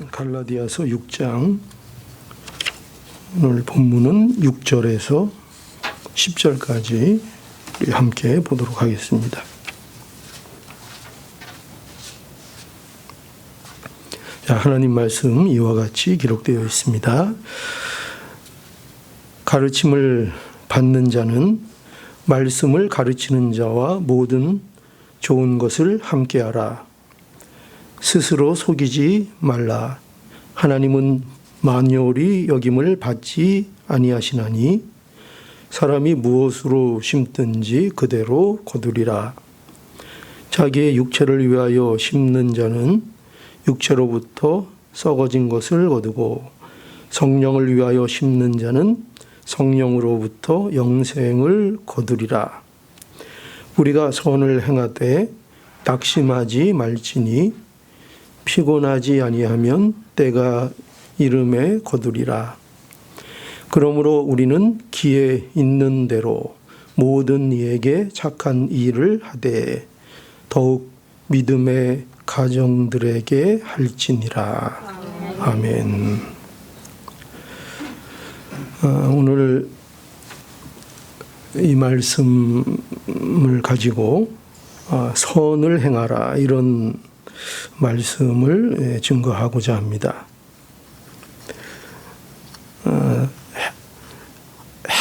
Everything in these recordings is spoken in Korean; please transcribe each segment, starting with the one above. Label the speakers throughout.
Speaker 1: 갈라디아서 6장 오늘 본문은 6절에서 10절까지 함께 보도록 하겠습니다. 자, 하나님 말씀 이와 같이 기록되어 있습니다. 가르침을 받는 자는 말씀을 가르치는 자와 모든 좋은 것을 함께하라. 스스로 속이지 말라. 하나님은 만요리 여김을 받지 아니하시나니 사람이 무엇으로 심든지 그대로 거두리라. 자기의 육체를 위하여 심는 자는 육체로부터 썩어진 것을 거두고 성령을 위하여 심는 자는 성령으로부터 영생을 거두리라. 우리가 선을 행하되 낙심하지 말지니 피곤하지 아니하면 때가 이름에 거두리라. 그러므로 우리는 기회 있는 대로 모든 이에게 착한 일을 하되 더욱 믿음의 가정들에게 할지니라. 아멘. 오늘 이 말씀을 가지고 선을 행하라 이런 말씀을 증거하고자 합니다.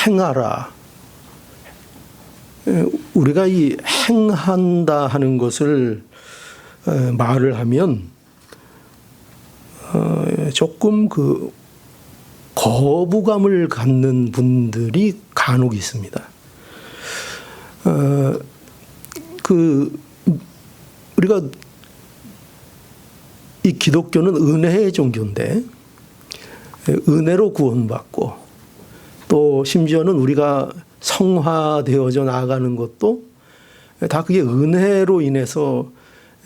Speaker 1: 행하라. 우리가 이 행한다 하는 것을 말을 하면 조금 그 거부감을 갖는 분들이 간혹 있습니다. 우리가 이 기독교는 은혜의 종교인데 은혜로 구원받고 또 심지어는 우리가 성화되어져 나아가는 것도 다 그게 은혜로 인해서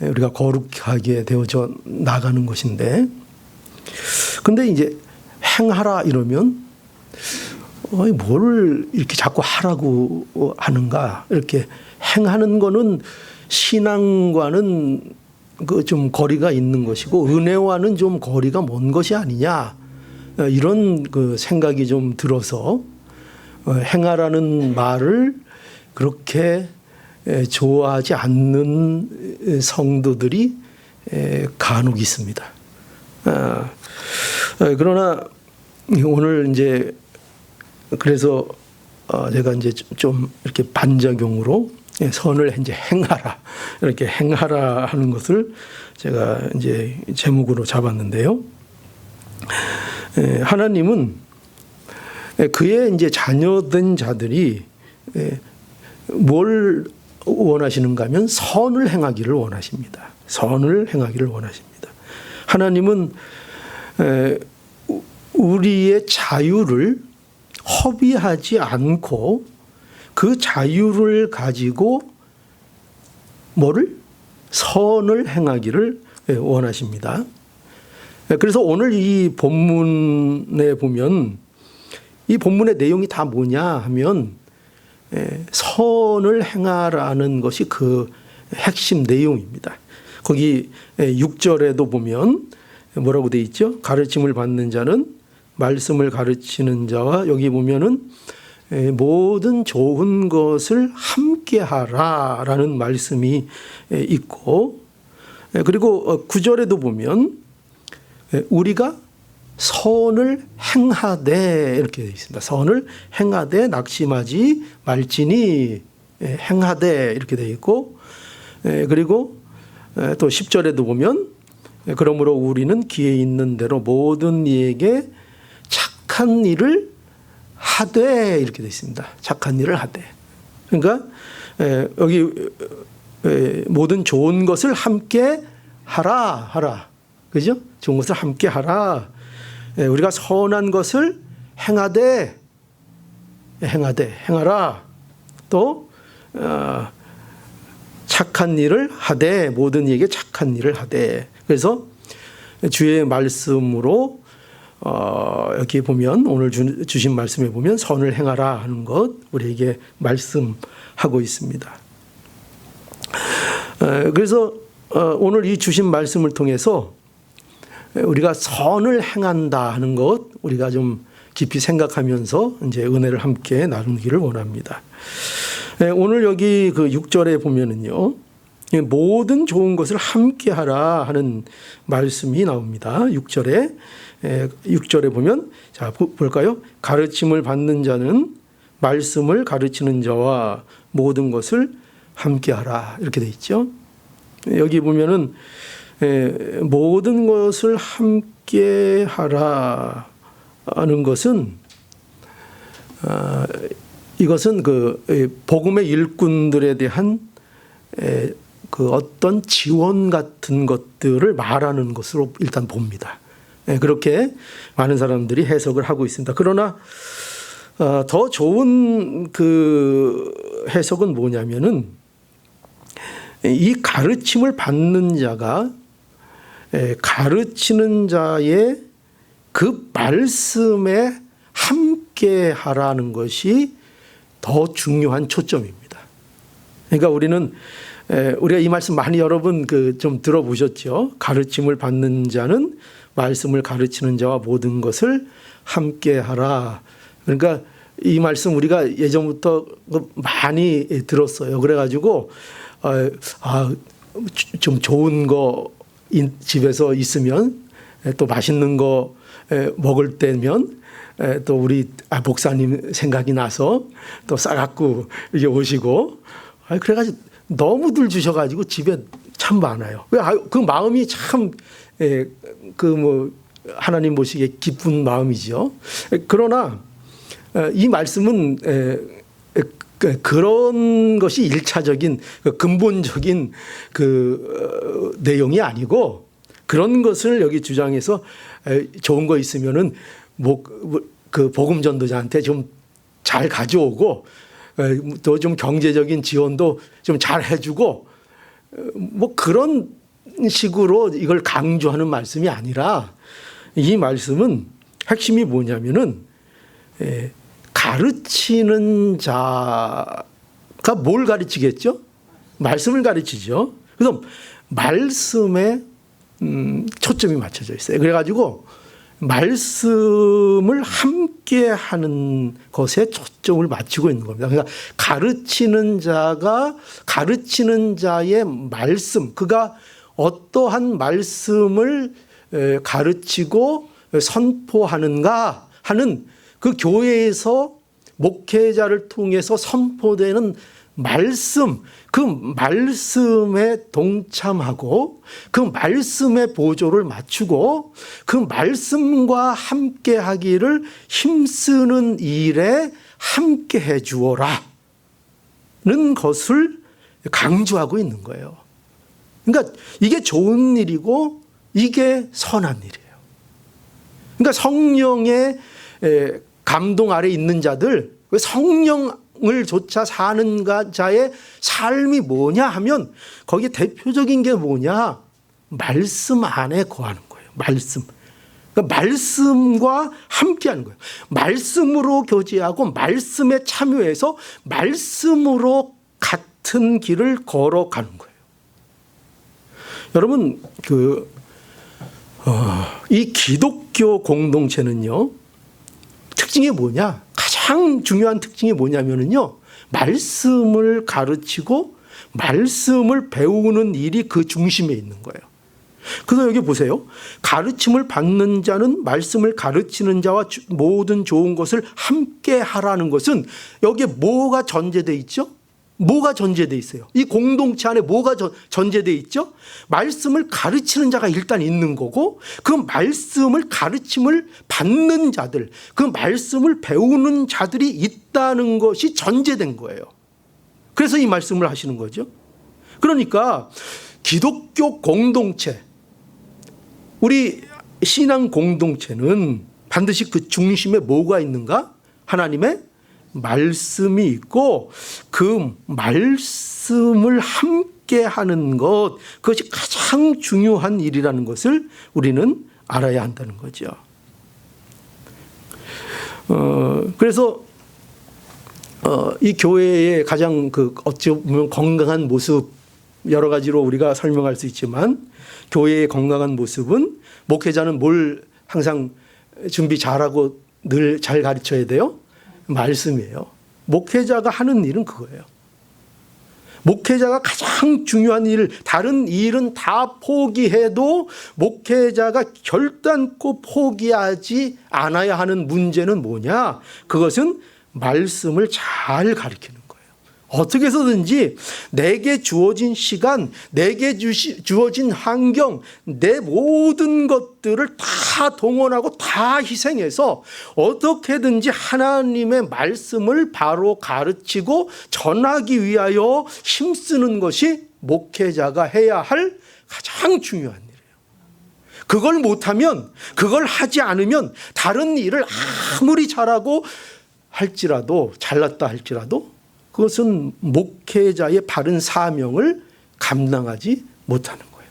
Speaker 1: 우리가 거룩하게 되어져 나가는 것인데, 근데 이제 행하라 이러면 뭘 이렇게 자꾸 하라고 하는가, 이렇게 행하는 거는 신앙과는 그 좀 거리가 있는 것이고 은혜와는 좀 거리가 먼 것이 아니냐, 이런 그 생각이 좀 들어서 행하라는 말을 그렇게 좋아하지 않는 성도들이 간혹 있습니다. 그러나 오늘 이제 그래서 제가 이제 좀 이렇게 반작용으로 선을 이제 행하라, 이렇게 행하라 하는 것을 제가 이제 제목으로 잡았는데요. 하나님은 그의 이제 자녀된 자들이 뭘 원하시는가 하면 선을 행하기를 원하십니다. 선을 행하기를 원하십니다. 하나님은 우리의 자유를 허비하지 않고 그 자유를 가지고 뭐를? 선을 행하기를 원하십니다. 그래서 오늘 이 본문에 보면 이 본문의 내용이 다 뭐냐 하면 선을 행하라는 것이 그 핵심 내용입니다. 거기 6절에도 보면 뭐라고 되어 있죠? 가르침을 받는 자는 말씀을 가르치는 자와, 여기 보면은 모든 좋은 것을 함께 하라라는 말씀이 있고, 그리고 9절에도 보면 우리가 선을 행하되 이렇게 되어 있습니다. 선을 행하되 낙심하지 말지니 행하되 이렇게 되어 있고, 그리고 또 10절에도 보면 그러므로 우리는 기회 있는 대로 모든 이에게 착한 일을 하되 이렇게 되어 있습니다. 착한 일을 하되. 그러니까 여기 모든 좋은 것을 함께 하라. 그죠? 좋은 것을 함께 하라. 우리가 선한 것을 행하라. 또 착한 일을 하되, 모든 이에게 착한 일을 하되. 그래서 주의 말씀으로 여기 보면 오늘 주신 말씀에 보면 선을 행하라 하는 것 우리에게 말씀하고 있습니다. 그래서 오늘 이 주신 말씀을 통해서 우리가 선을 행한다 하는 것 우리가 좀 깊이 생각하면서 이제 은혜를 함께 나누기를 원합니다. 오늘 여기 그 6절에 보면은요, 모든 좋은 것을 함께 하라 하는 말씀이 나옵니다. 6절에 보면, 자, 볼까요? 가르침을 받는 자는 말씀을 가르치는 자와 모든 것을 함께 하라. 이렇게 돼 있죠. 여기 보면은, 모든 것을 함께 하라 하는 것은, 이것은 그 복음의 일꾼들에 대한 그 어떤 지원 같은 것들을 말하는 것으로 일단 봅니다. 그렇게 많은 사람들이 해석을 하고 있습니다. 그러나 더 좋은 그 해석은 뭐냐면은 이 가르침을 받는 자가 가르치는 자의 그 말씀에 함께 하라는 것이 더 중요한 초점입니다. 그러니까 우리가 이 말씀 많이 여러분 좀 들어보셨죠? 가르침을 받는 자는 말씀을 가르치는 자와 모든 것을 함께 하라. 그러니까 이 말씀 우리가 예전부터 많이 들었어요. 그래가지고 좀 좋은 거 집에서 있으면 또 맛있는 거 먹을 때면 또 우리 목사님 생각이 나서 또 싸갖고 이게 오시고 그래가지고 너무들 주셔가지고 집에 참 많아요. 그 마음이 참 하나님 보시기에 기쁜 마음이죠. 그러나 이 말씀은 그런 것이 일차적인 근본적인 그 내용이 아니고 그런 것을 여기 주장해서 좋은 거 있으면은 그 복음 전도자한테 좀 잘 가져오고 또 좀 경제적인 지원도 좀 잘 해주고 그런 식으로 이걸 강조하는 말씀이 아니라 이 말씀은 핵심이 뭐냐면은 가르치는 자가 뭘 가르치겠죠? 말씀을 가르치죠. 그래서 말씀에 초점이 맞춰져 있어요. 그래가지고 말씀을 함께 하는 것에 초점을 맞추고 있는 겁니다. 그러니까 가르치는 자가 가르치는 자의 말씀, 그가 어떠한 말씀을 가르치고 선포하는가 하는 그 교회에서 목회자를 통해서 선포되는 말씀, 그 말씀에 동참하고 그 말씀의 보조를 맞추고 그 말씀과 함께 하기를 힘쓰는 일에 함께 해 주어라 는 것을 강조하고 있는 거예요. 그러니까 이게 좋은 일이고 이게 선한 일이에요. 그러니까 성령의 감동 아래 있는 자들, 성령을 조차 사는 자의 삶이 뭐냐 하면 거기에 대표적인 게 뭐냐? 말씀 안에 거하는 거예요. 말씀. 그러니까 말씀과 함께하는 거예요. 말씀으로 교제하고 말씀에 참여해서 말씀으로 같은 길을 걸어가는 거예요. 여러분, 이 기독교 공동체는요, 특징이 뭐냐? 가장 중요한 특징이 뭐냐면요, 말씀을 가르치고 말씀을 배우는 일이 그 중심에 있는 거예요. 그래서 여기 보세요. 가르침을 받는 자는 말씀을 가르치는 자와 모든 좋은 것을 함께 하라는 것은 여기에 뭐가 전제되어 있죠? 뭐가 전제되어 있어요? 이 공동체 안에 뭐가 전제되어 있죠? 말씀을 가르치는 자가 일단 있는 거고 그 말씀을 가르침을 받는 자들, 그 말씀을 배우는 자들이 있다는 것이 전제된 거예요. 그래서 이 말씀을 하시는 거죠. 그러니까 기독교 공동체, 우리 신앙 공동체는 반드시 그 중심에 뭐가 있는가? 하나님의 말씀이 있고 그 말씀을 함께 하는 것, 그것이 가장 중요한 일이라는 것을 우리는 알아야 한다는 거죠. 그래서 이 교회의 가장 어찌 보면 건강한 모습 여러 가지로 우리가 설명할 수 있지만 교회의 건강한 모습은 목회자는 뭘 항상 준비 잘하고 늘 잘 가르쳐야 돼요? 말씀이에요. 목회자가 하는 일은 그거예요. 목회자가 가장 중요한 일, 다른 일은 다 포기해도 목회자가 결단코 포기하지 않아야 하는 문제는 뭐냐? 그것은 말씀을 잘 가르치는 거예요. 어떻게 해서든지 내게 주어진 시간, 내게 주어진 환경, 내 모든 것들을 다 동원하고 다 희생해서 어떻게든지 하나님의 말씀을 바로 가르치고 전하기 위하여 힘쓰는 것이 목회자가 해야 할 가장 중요한 일이에요. 그걸 못하면, 그걸 하지 않으면 다른 일을 아무리 잘하고 할지라도, 잘났다 할지라도 그것은 목회자의 바른 사명을 감당하지 못하는 거예요.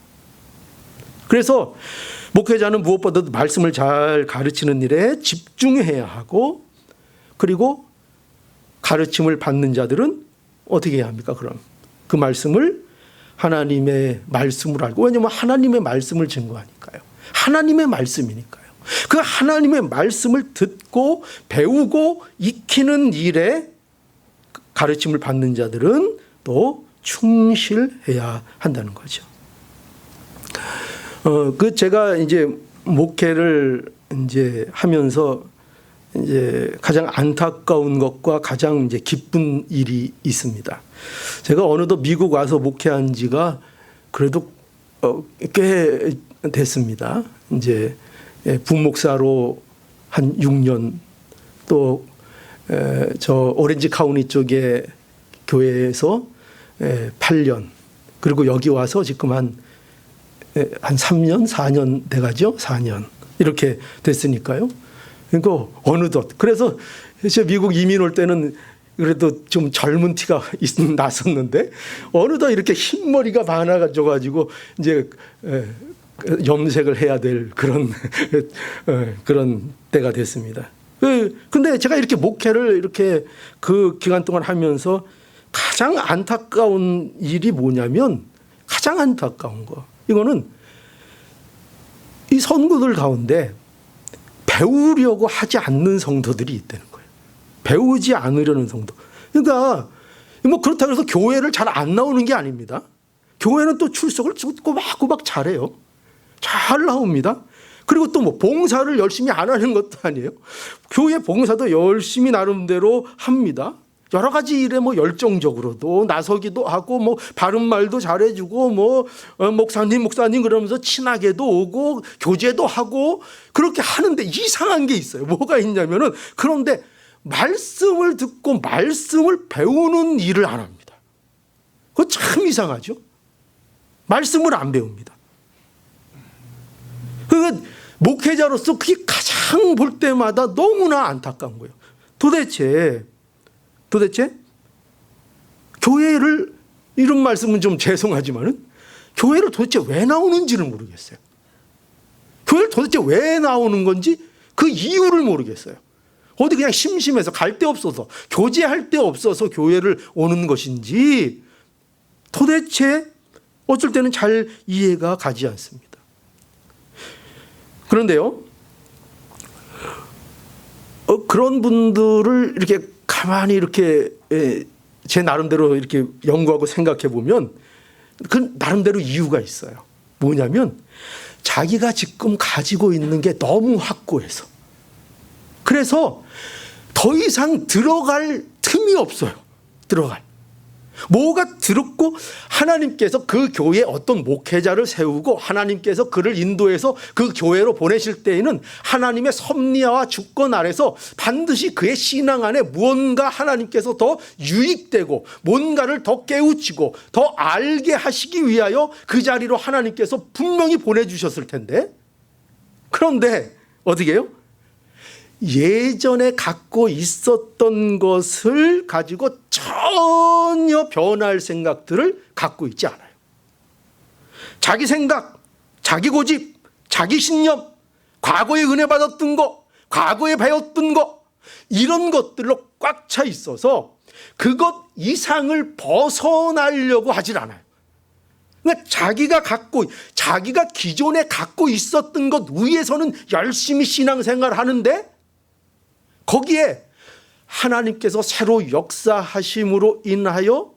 Speaker 1: 그래서 목회자는 무엇보다도 말씀을 잘 가르치는 일에 집중해야 하고, 그리고 가르침을 받는 자들은 어떻게 해야 합니까? 그럼 그 말씀을 하나님의 말씀으로 알고, 왜냐하면 하나님의 말씀을 증거하니까요. 하나님의 말씀이니까요. 그 하나님의 말씀을 듣고 배우고 익히는 일에 가르침을 받는 자들은 또 충실해야 한다는 거죠. 제가 이제 목회를 이제 하면서 이제 가장 안타까운 것과 가장 이제 기쁜 일이 있습니다. 제가 어느덧 미국 와서 목회한 지가 그래도 꽤 됐습니다. 이제 부목사로 한 6년, 또 저 오렌지 카운티 쪽에 교회에서 8년, 그리고 여기 와서 지금 한 3년, 4년 돼가죠. 4년 이렇게 됐으니까요. 그러니까 어느덧, 그래서 제가 미국 이민 올 때는 그래도 좀 젊은 티가 났었는데 어느덧 이렇게 흰머리가 많아져가지고 이제 염색을 해야 될 그런 그런 때가 됐습니다. 근데 제가 이렇게 목회를 이렇게 그 기간 동안 하면서 가장 안타까운 일이 뭐냐면, 가장 안타까운 거, 이거는 이 성도들 가운데 배우려고 하지 않는 성도들이 있다는 거예요. 배우지 않으려는 성도. 그러니까 뭐 그렇다고 해서 교회를 잘 안 나오는 게 아닙니다. 교회는 또 출석을 꼬박꼬박 잘해요. 잘 나옵니다. 그리고 또 뭐 봉사를 열심히 안 하는 것도 아니에요. 교회 봉사도 열심히 나름대로 합니다. 여러 가지 일에 뭐 열정적으로도 나서기도 하고, 뭐 바른 말도 잘해주고, 뭐 목사님 그러면서 친하게도 오고 교제도 하고 그렇게 하는데, 이상한 게 있어요. 뭐가 있냐면은, 그런데 말씀을 듣고 말씀을 배우는 일을 안 합니다. 그거 참 이상하죠. 말씀을 안 배웁니다. 그러니까 목회자로서 그게 가장 볼 때마다 너무나 안타까운 거예요. 도대체 교회를, 이런 말씀은 좀 죄송하지만은 교회를 도대체 왜 나오는지를 모르겠어요. 교회를 도대체 왜 나오는 건지 그 이유를 모르겠어요. 어디 그냥 심심해서, 갈 데 없어서, 교제할 데 없어서 교회를 오는 것인지 도대체 어쩔 때는 잘 이해가 가지 않습니다. 그런데요, 그런 분들을 이렇게 가만히 이렇게 제 나름대로 이렇게 연구하고 생각해 보면 그 나름대로 이유가 있어요. 뭐냐면, 자기가 지금 가지고 있는 게 너무 확고해서, 그래서 더 이상 들어갈 틈이 없어요. 뭐가 들었고, 하나님께서 그 교회에 어떤 목회자를 세우고 하나님께서 그를 인도해서 그 교회로 보내실 때에는 하나님의 섭리와 주권 아래서 반드시 그의 신앙 안에 무언가 하나님께서 더 유익되고 뭔가를 더 깨우치고 더 알게 하시기 위하여 그 자리로 하나님께서 분명히 보내주셨을 텐데, 그런데 어떻게 해요? 예전에 갖고 있었던 것을 가지고 전혀 변할 생각들을 갖고 있지 않아요. 자기 생각, 자기 고집, 자기 신념, 과거에 은혜 받았던 거, 과거에 배웠던 거, 이런 것들로 꽉 차 있어서 그것 이상을 벗어나려고 하질 않아요. 그러니까 자기가 기존에 갖고 있었던 것 위에서는 열심히 신앙생활 하는데 거기에 하나님께서 새로 역사하심으로 인하여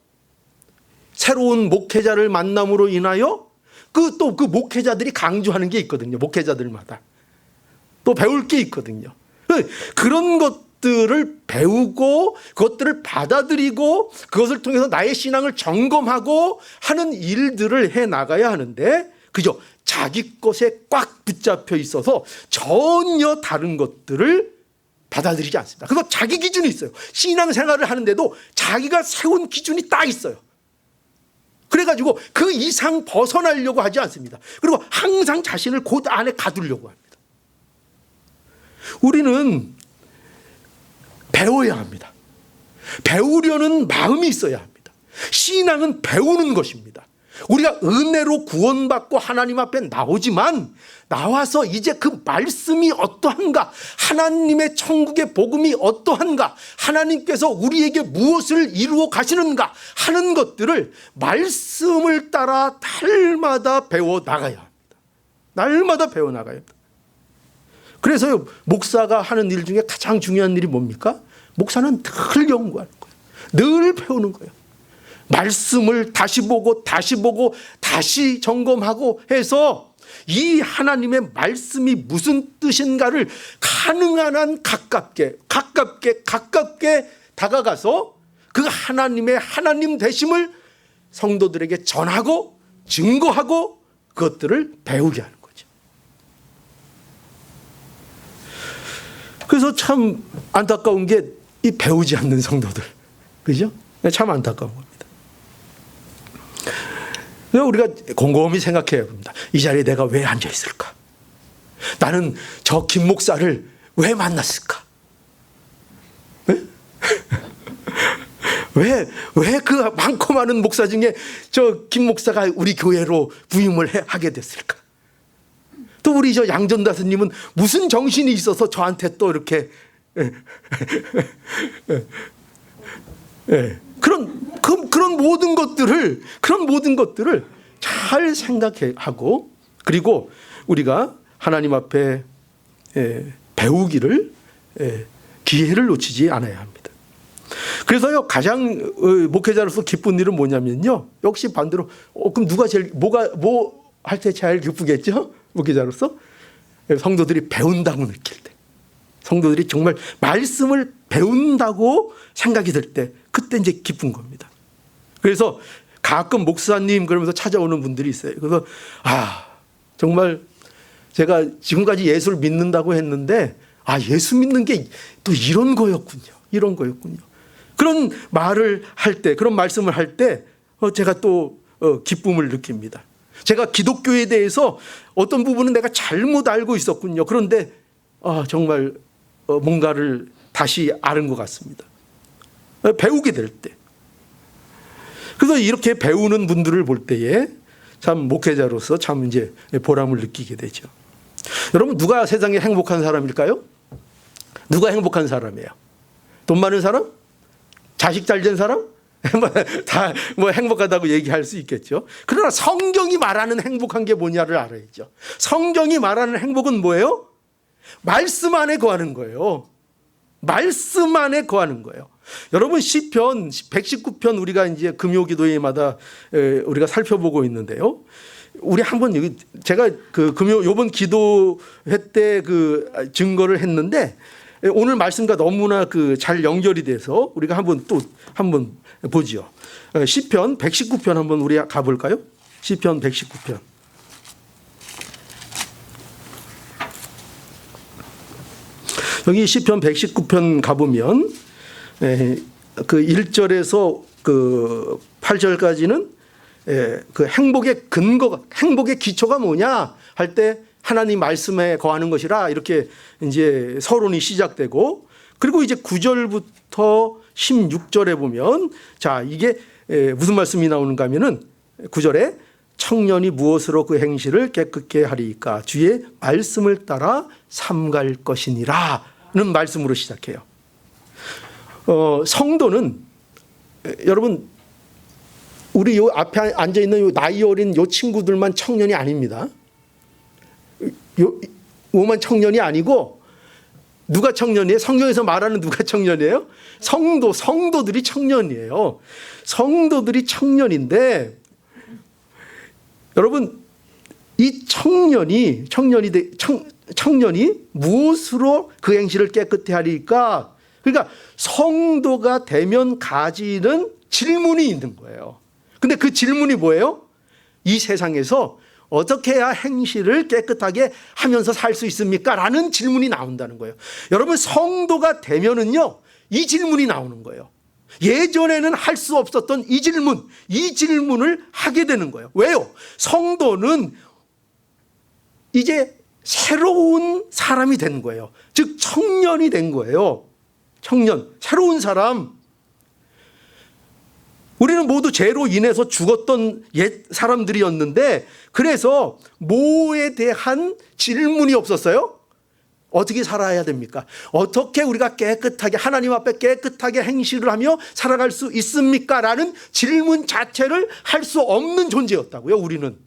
Speaker 1: 새로운 목회자를 만남으로 인하여 그 목회자들이 강조하는 게 있거든요. 목회자들마다 또 배울 게 있거든요. 그런 것들을 배우고 그것들을 받아들이고 그것을 통해서 나의 신앙을 점검하고 하는 일들을 해 나가야 하는데 그죠? 자기 것에 꽉 붙잡혀 있어서 전혀 다른 것들을 받아들이지 않습니다. 그래서 자기 기준이 있어요. 신앙생활을 하는데도 자기가 세운 기준이 딱 있어요. 그래가지고 그 이상 벗어나려고 하지 않습니다. 그리고 항상 자신을 그 안에 가두려고 합니다. 우리는 배워야 합니다. 배우려는 마음이 있어야 합니다. 신앙은 배우는 것입니다. 우리가 은혜로 구원받고 하나님 앞에 나오지만 나와서 이제 그 말씀이 어떠한가, 하나님의 천국의 복음이 어떠한가, 하나님께서 우리에게 무엇을 이루어 가시는가 하는 것들을 말씀을 따라 날마다 배워 나가야 합니다. 날마다 배워 나가야 합니다. 그래서 목사가 하는 일 중에 가장 중요한 일이 뭡니까? 목사는 늘 연구하는 거예요. 늘 배우는 거예요. 말씀을 다시 보고 다시 점검하고 해서 이 하나님의 말씀이 무슨 뜻인가를 가능한 한 가깝게 다가가서 그 하나님의 하나님 되심을 성도들에게 전하고 증거하고 그것들을 배우게 하는 거죠. 그래서 참 안타까운 게 이 배우지 않는 성도들, 그죠? 참 안타까운 겁니다. 우리가 곰곰이 생각해야 합니다. 이 자리에 내가 왜 앉아 있을까? 나는 저 김 목사를 왜 만났을까? 왜 그 많고 많은 목사 중에 저 김 목사가 우리 교회로 부임을 하게 됐을까? 또 우리 저 양전다스님은 무슨 정신이 있어서 저한테 또 이렇게 그런 모든 것들을 잘 생각하고 그리고 우리가 하나님 앞에 배우기를 기회를 놓치지 않아야 합니다. 그래서요 가장 목회자로서 기쁜 일은 뭐냐면요, 역시 반대로 그럼 누가 제일 뭐 할 때 제일 기쁘겠죠? 목회자로서 성도들이 배운다고 느낄 때, 성도들이 정말 말씀을 배운다고 생각이 들 때, 그때 이제 기쁜 겁니다. 그래서 가끔 목사님 그러면서 찾아오는 분들이 있어요. 그래서 정말 제가 지금까지 예수를 믿는다고 했는데 예수 믿는 게 또 이런 거였군요. 그런 말을 할 때, 그런 말씀을 할 때 제가 또 기쁨을 느낍니다. 제가 기독교에 대해서 어떤 부분은 내가 잘못 알고 있었군요. 그런데 정말 뭔가를 다시 아는 것 같습니다. 배우게 될 때. 그래서 이렇게 배우는 분들을 볼 때에 참 목회자로서 참 이제 보람을 느끼게 되죠. 여러분, 누가 세상에 행복한 사람일까요? 누가 행복한 사람이에요? 돈 많은 사람? 자식 잘 된 사람? 다 행복하다고 얘기할 수 있겠죠. 그러나 성경이 말하는 행복한 게 뭐냐를 알아야죠. 성경이 말하는 행복은 뭐예요? 말씀 안에 거하는 거예요. 말씀 안에 거하는 거예요. 여러분, 시편 119편 우리가 이제 금요기도회마다 우리가 살펴보고 있는데요. 우리 한번 여기 제가 요번 기도회 때 증거를 했는데 오늘 말씀과 너무나 잘 연결이 돼서 우리가 한번 보지요. 시편 119편 한번 우리 가볼까요? 시편 119편. 여기 시편 119편 가보면 그 1절에서 그 8절까지는 그 행복의 근거가, 행복의 기초가 뭐냐 할 때 하나님 말씀에 거하는 것이라 이렇게 이제 서론이 시작되고, 그리고 이제 9절부터 16절에 보면 자, 이게 무슨 말씀이 나오는가 하면은 9절에 청년이 무엇으로 그 행실을 깨끗게 하리이까 주의 말씀을 따라 삼갈 것이니라 는 말씀으로 시작해요. 성도는 여러분, 우리 요 앞에 앉아 있는 요 나이 어린 요 친구들만 청년이 아닙니다. 요만 청년이 아니고 누가 청년이에요? 성경에서 말하는 누가 청년이에요? 성도들이 청년이에요. 성도들이 청년인데 여러분 이 청년이 무엇으로 그 행실을 깨끗히 하리까? 그러니까 성도가 되면 가지는 질문이 있는 거예요. 근데 그 질문이 뭐예요? 이 세상에서 어떻게 해야 행실을 깨끗하게 하면서 살 수 있습니까? 라는 질문이 나온다는 거예요. 여러분 성도가 되면은요 이 질문이 나오는 거예요. 예전에는 할 수 없었던 이 질문을 하게 되는 거예요. 왜요? 성도는 이제 새로운 사람이 된 거예요. 즉 청년이 된 거예요. 청년, 새로운 사람. 우리는 모두 죄로 인해서 죽었던 옛 사람들이었는데 그래서 뭐에 대한 질문이 없었어요? 어떻게 살아야 됩니까? 어떻게 우리가 깨끗하게 하나님 앞에 깨끗하게 행실을 하며 살아갈 수 있습니까? 라는 질문 자체를 할 수 없는 존재였다고요. 우리는.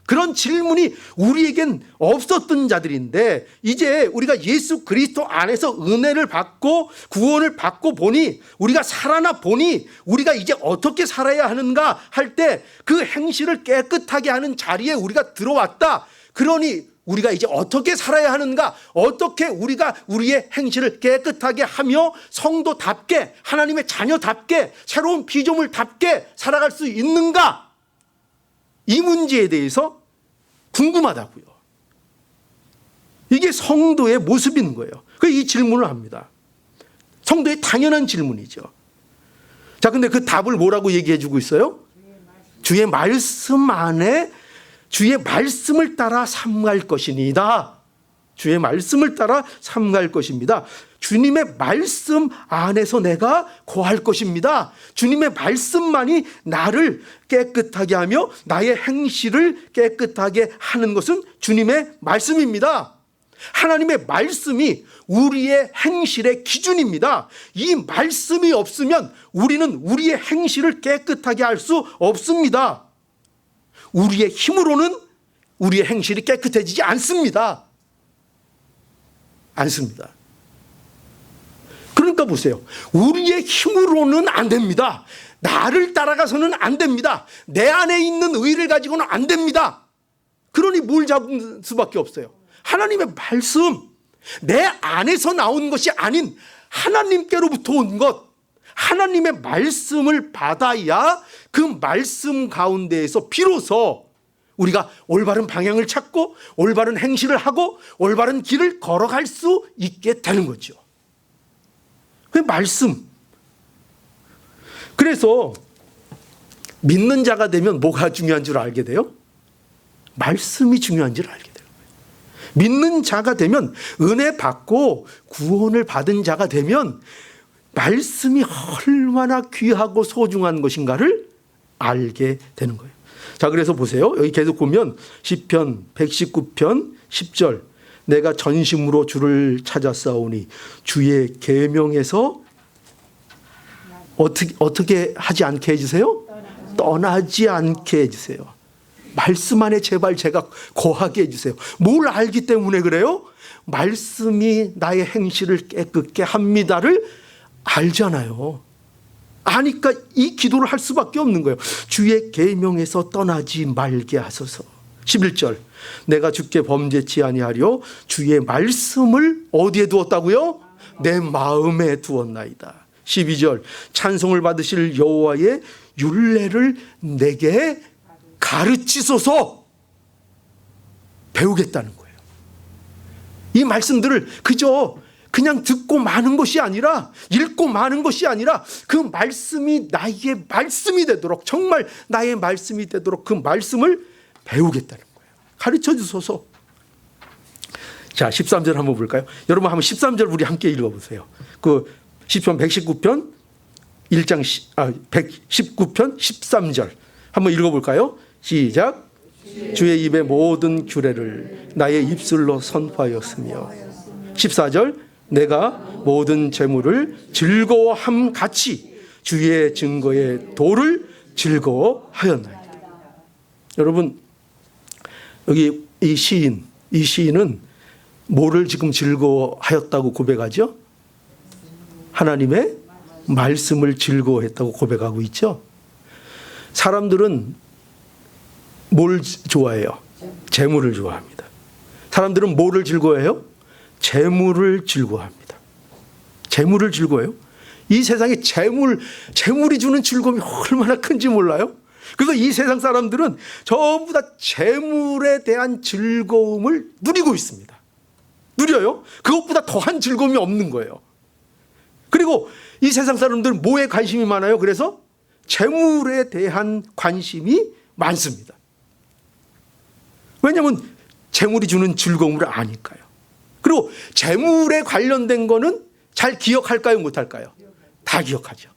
Speaker 1: 그런 질문이 우리에겐 없었던 자들인데 이제 우리가 예수 그리스도 안에서 은혜를 받고 구원을 받고 보니 우리가 살아나 보니 우리가 이제 어떻게 살아야 하는가 할 때 그 행실을 깨끗하게 하는 자리에 우리가 들어왔다. 그러니 우리가 이제 어떻게 살아야 하는가, 어떻게 우리가 우리의 행실을 깨끗하게 하며 성도답게 하나님의 자녀답게 새로운 피조물답게 살아갈 수 있는가, 이 문제에 대해서 궁금하다고요. 이게 성도의 모습인 거예요. 그래서 이 질문을 합니다. 성도의 당연한 질문이죠. 자, 근데 그 답을 뭐라고 얘기해 주고 있어요? 주의 말씀 안에 주의 말씀을 따라 삼갈 것이니다. 주의 말씀을 따라 삼갈 것입니다. 주님의 말씀 안에서 내가 거할 것입니다. 주님의 말씀만이 나를 깨끗하게 하며 나의 행실을 깨끗하게 하는 것은 주님의 말씀입니다. 하나님의 말씀이 우리의 행실의 기준입니다. 이 말씀이 없으면 우리는 우리의 행실을 깨끗하게 할 수 없습니다. 우리의 힘으로는 우리의 행실이 깨끗해지지 않습니다. 않습니다. 그러니까 보세요. 우리의 힘으로는 안 됩니다. 나를 따라가서는 안 됩니다. 내 안에 있는 의를 가지고는 안 됩니다. 그러니 뭘 잡을 수밖에 없어요? 하나님의 말씀, 내 안에서 나온 것이 아닌 하나님께로부터 온 것, 하나님의 말씀을 받아야 그 말씀 가운데에서 비로소 우리가 올바른 방향을 찾고 올바른 행실을 하고 올바른 길을 걸어갈 수 있게 되는 거죠. 그 말씀. 그래서 믿는 자가 되면 뭐가 중요한 줄 알게 돼요? 말씀이 중요한 줄 알게 돼요. 믿는 자가 되면, 은혜 받고 구원을 받은 자가 되면 말씀이 얼마나 귀하고 소중한 것인가를 알게 되는 거예요. 자, 그래서 보세요. 여기 계속 보면 시편 119편 10절, 내가 전심으로 주를 찾았사오니 주의 계명에서 어떻게 하지 않게 해주세요? 떠나지 않게 해주세요. 말씀 안에 제발 제가 거하게 해주세요. 뭘 알기 때문에 그래요? 말씀이 나의 행실을 깨끗게 합니다를 알잖아요. 아니까 이 기도를 할 수밖에 없는 거예요. 주의 계명에서 떠나지 말게 하소서. 11절, 내가 주께 범죄치 아니하려 주의 말씀을 어디에 두었다고요? 내 마음에 두었나이다. 12절, 찬송을 받으실 여호와의 율례를 내게 가르치소서. 배우겠다는 거예요. 이 말씀들을 그냥 듣고 마는 것이 아니라, 읽고 마는 것이 아니라 그 말씀이 나의 말씀이 되도록, 정말 나의 말씀이 되도록 그 말씀을 배우겠다는 거예요. 가르쳐 주소서. 자, 13절 한번 볼까요? 여러분 한번 13절 우리 함께 읽어보세요. 그 시편 119편 119편 13절 한번 읽어볼까요? 시작. 주의 입의 모든 규례를 나의 입술로 선포하였으며. 14절, 내가 모든 재물을 즐거워함 같이 주의 증거의 도를 즐거워하였나이다. 여러분, 여기 이 시인은 뭐를 지금 즐거워하였다고 고백하죠? 하나님의 말씀을 즐거워했다고 고백하고 있죠. 사람들은 뭘 좋아해요? 재물을 좋아합니다. 사람들은 뭐를 즐거워해요? 재물을 즐거워합니다. 재물을 즐거워해요. 이 세상에 재물이 주는 즐거움이 얼마나 큰지 몰라요? 그래서 이 세상 사람들은 전부 다 재물에 대한 즐거움을 누리고 있습니다. 누려요. 그것보다 더한 즐거움이 없는 거예요. 그리고 이 세상 사람들은 뭐에 관심이 많아요? 그래서 재물에 대한 관심이 많습니다. 왜냐하면 재물이 주는 즐거움을 아니까요. 그리고 재물에 관련된 거는 잘 기억할까요? 못할까요? 다 기억하죠.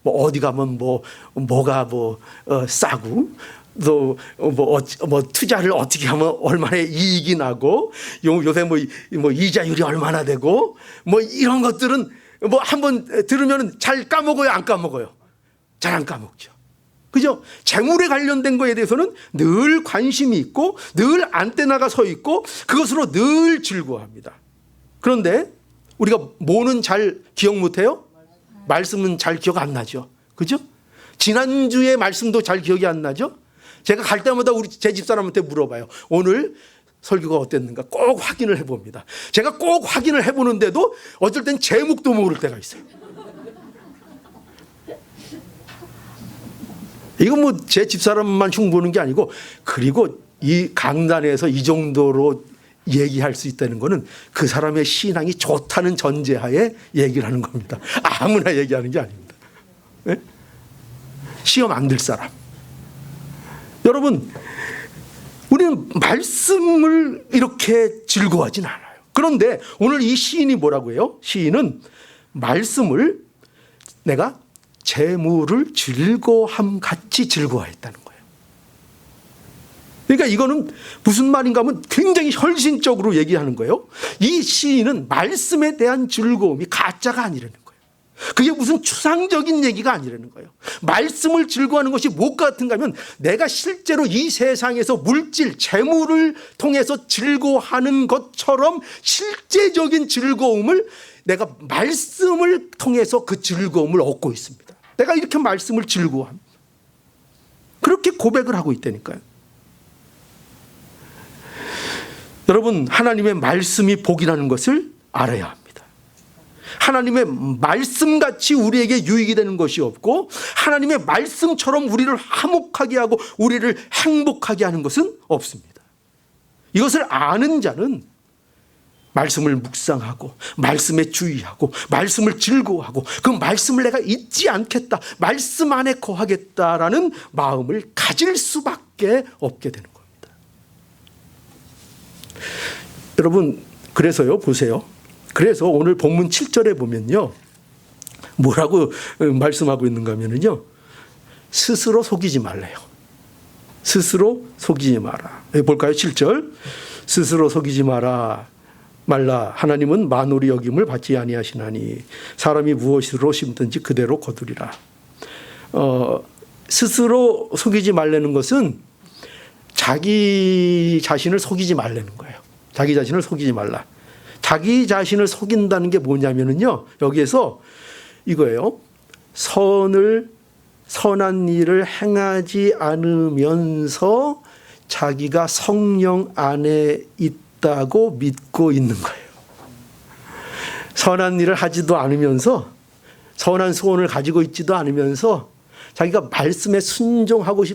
Speaker 1: 뭐 어디 가면 뭐가 싸고 또 투자를 어떻게 하면 얼마나 이익이 나고 요새 뭐 이자율이 얼마나 되고 뭐 이런 것들은 뭐 한번 들으면 잘 까먹어요, 안 까먹어요? 잘 안 까먹죠. 그죠? 재물에 관련된 거에 대해서는 늘 관심이 있고 늘 안테나가 서 있고 그것으로 늘 즐거워합니다. 그런데 우리가 뭐는 잘 기억 못해요? 말씀은 잘 기억 안 나죠. 그죠? 지난주의 말씀도 잘 기억이 안 나죠? 제가 갈 때마다 제 집사람한테 물어봐요. 오늘 설교가 어땠는가 꼭 확인을 해봅니다. 제가 꼭 확인을 해보는데도 어쩔 땐 제목도 모를 때가 있어요. 이건 뭐 제 집사람만 흉보는 게 아니고, 그리고 이 강단에서 이 정도로 얘기할 수 있다는 거는 그 사람의 신앙이 좋다는 전제하에 얘기를 하는 겁니다. 아무나 얘기하는 게 아닙니다. 네? 시험 안 들 사람. 여러분, 우리는 말씀을 이렇게 즐거워하진 않아요. 그런데 오늘 이 시인이 뭐라고 해요? 시인은 말씀을 내가 재물을 즐거함 같이 즐거워했다는 거예요. 그러니까 이거는 무슨 말인가 하면 굉장히 혈신적으로 얘기하는 거예요. 이 시인은 말씀에 대한 즐거움이 가짜가 아니라는 거예요. 그게 무슨 추상적인 얘기가 아니라는 거예요. 말씀을 즐거워하는 것이 무엇과 같은가 하면 내가 실제로 이 세상에서 물질, 재물을 통해서 즐거워하는 것처럼 실제적인 즐거움을 내가 말씀을 통해서 그 즐거움을 얻고 있습니다. 내가 이렇게 말씀을 즐거워합니다. 그렇게 고백을 하고 있다니까요. 여러분, 하나님의 말씀이 복이라는 것을 알아야 합니다. 하나님의 말씀같이 우리에게 유익이 되는 것이 없고 하나님의 말씀처럼 우리를 화목하게 하고 우리를 행복하게 하는 것은 없습니다. 이것을 아는 자는 말씀을 묵상하고 말씀에 주의하고 말씀을 즐거워하고 그 말씀을 내가 잊지 않겠다, 말씀 안에 거하겠다라는 마음을 가질 수밖에 없게 되는 겁니다. 여러분, 그래서요, 보세요. 그래서 오늘 본문 7절에 보면요, 뭐라고 말씀하고 있는가 하면요, 스스로 속이지 말래요. 스스로 속이지 마라. 볼까요? 7절. 스스로 속이지 말라. 하나님은 만홀히 여김을 받지 아니하시나니 사람이 무엇으로 심든지 그대로 거두리라. 스스로 속이지 말라는 것은 자기 자신을 속이지 말라는 거예요. 자기 자신을 속이지 말라. 자기 자신을 속인다는 게 뭐냐면요, 여기에서 이거예요. 선한 일을 행하지 않으면서 자기가 성령 안에 있다고 믿고 있는 거예요. 선한 일을 하지도 않으면서, 선한 소원을 가지고 있지도 않으면서 자기가 말씀에 순종하려는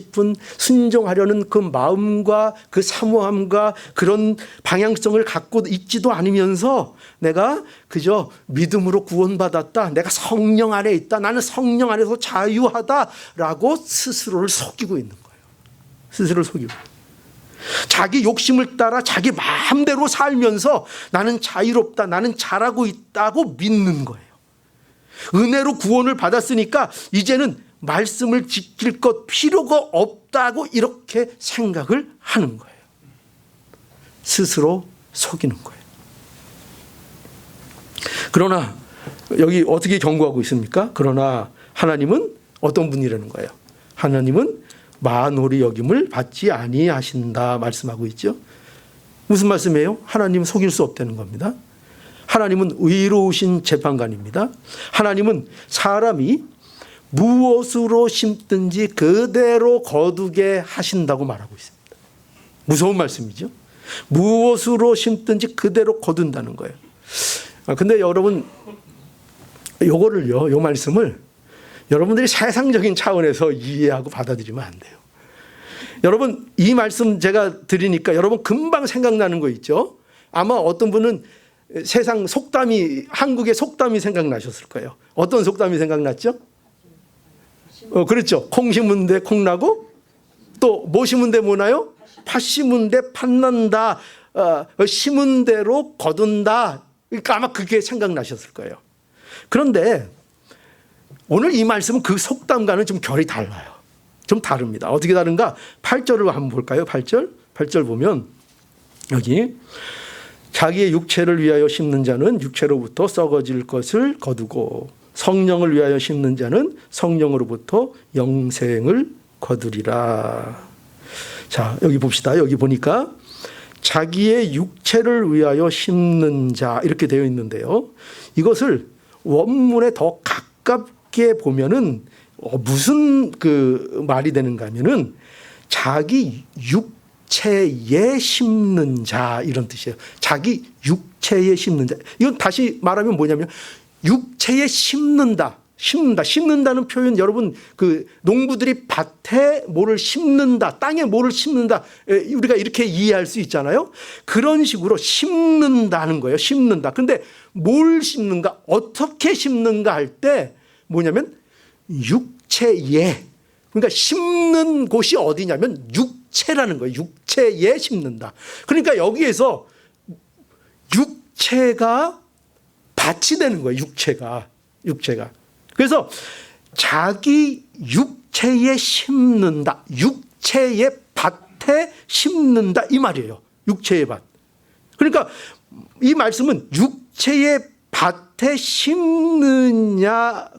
Speaker 1: 그 마음과 그 사모함과 그런 방향성을 갖고 있지도 않으면서 내가 그저 믿음으로 구원받았다, 내가 성령 안에 있다, 나는 성령 안에서 자유하다라고 스스로를 속이고 있는 거예요. 스스로를 속이고. 자기 욕심을 따라 자기 마음대로 살면서 나는 자유롭다, 나는 잘하고 있다고 믿는 거예요. 은혜로 구원을 받았으니까 이제는 말씀을 지킬 것 필요가 없다고 이렇게 생각을 하는 거예요. 스스로 속이는 거예요. 그러나 여기 어떻게 경고하고 있습니까? 그러나 하나님은 어떤 분이라는 거예요? 하나님은 만홀히 여김을 받지 아니하신다 말씀하고 있죠. 무슨 말씀이에요? 하나님 속일 수 없다는 겁니다. 하나님은 의로우신 재판관입니다. 하나님은 사람이 무엇으로 심든지 그대로 거두게 하신다고 말하고 있습니다. 무서운 말씀이죠. 무엇으로 심든지 그대로 거둔다는 거예요. 근데 여러분, 요거를요, 요 말씀을 여러분들이 세상적인 차원에서 이해하고 받아들이면 안 돼요. 여러분, 이 말씀 제가 드리니까 여러분 금방 생각나는 거 있죠? 아마 어떤 분은 세상 속담이, 한국의 속담이 생각나셨을 거예요. 어떤 속담이 생각났죠? 그렇죠. 콩 심은 데 콩나고 또 뭐 심은 데 뭐나요? 팥 심은 데 팥난다. 심은 대로 거둔다. 그러니까 아마 그게 생각나셨을 거예요. 그런데 오늘 이 말씀은 그 속담과는 좀 결이 달라요. 좀 다릅니다. 어떻게 다른가? 8절을 한번 볼까요? 8절 보면 여기 자기의 육체를 위하여 심는 자는 육체로부터 썩어질 것을 거두고 성령을 위하여 심는 자는 성령으로부터 영생을 거두리라. 자, 여기 봅시다. 여기 보니까 자기의 육체를 위하여 심는 자 이렇게 되어 있는데요. 이것을 원문에 더 가깝게 보면은 무슨 그 말이 되는가 하면은 자기 육체에 심는 자 이런 뜻이에요. 자기 육체에 심는 자. 이건 다시 말하면 뭐냐면 육체에 심는다는 표현 여러분 그 농부들이 밭에 뭐를 심는다, 땅에 뭐를 심는다 우리가 이렇게 이해할 수 있잖아요. 그런 식으로 심는다는 거예요. 심는다. 근데 뭘 심는가, 어떻게 심는가 할 때 뭐냐면 육체에, 그러니까 심는 곳이 어디냐면 육체라는 거예요. 육체에 심는다. 그러니까 여기에서 육체가 밭이 되는 거예요. 육체가. 그래서 자기 육체에 심는다. 육체의 밭에 심는다. 이 말이에요. 육체의 밭. 그러니까 이 말씀은 육체의 밭에 심느냐가